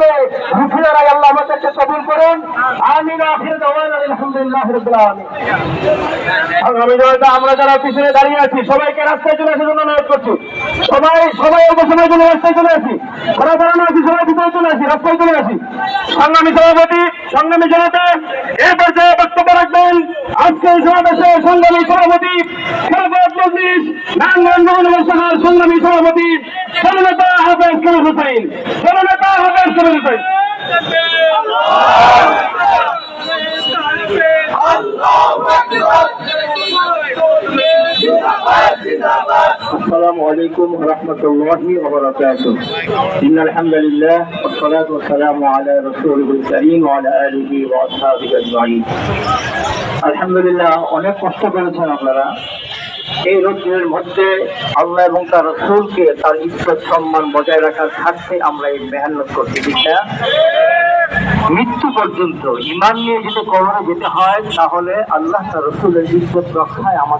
থেকে রুখিয়ে রায় আল্লাহ আমাদেরকে কবুল করুন। আমিন। আখির দাওয়ানা আলহামদুলিল্লাহ রাব্বিল আলামিন। আমরা যারা পিছনে দাঁড়িয়ে আছি সবাইকে রাস্তায় চলে আসার জন্য অনুরোধ করছি। সবাই অল্প সময়ের জন্য রাস্তায় চলে আসি। ঘোরা দাঁড়ানো আছি, সবাই ভিতরে চলে আসি, রাস্তায় চলে আসি। সংগ্রামী সভাপতি, সংগ্রামী জনতা এই পর্যায়ে বক্তব্য রাখবেন আজকে এই সমাবেশের সংগ্রামী সভাপতি খেলাফত মজলিস নারায়ণগঞ্জ মহানগর শাখার সংগ্রামী সভাপতি জননেতা হাফেজ কামাল হোসেন। জননেতা হাফেজ কামাল হোসেন। السلام عليكم ورحمة الله وبركاته. إن الحمد لله والصلاة والسلام على رسوله الكريم وعلى آله وأصحابه أجمعين. الحمد لله অনেক কষ্ট করেছেন আপনারা। এই রোদের মধ্যে আল্লাহ এবং তার রাসূলকে তার ইজ্জত সম্মান বজায় রাখার স্বার্থে আমরা এই মেহনত করতে দিচ্ছি। মৃত্যু পর্যন্ত ঈমান নিয়ে যদি কবরে যেতে হয় তাহলে আল্লাহ তার রাসূলের ইজ্জত রক্ষায় আমাদের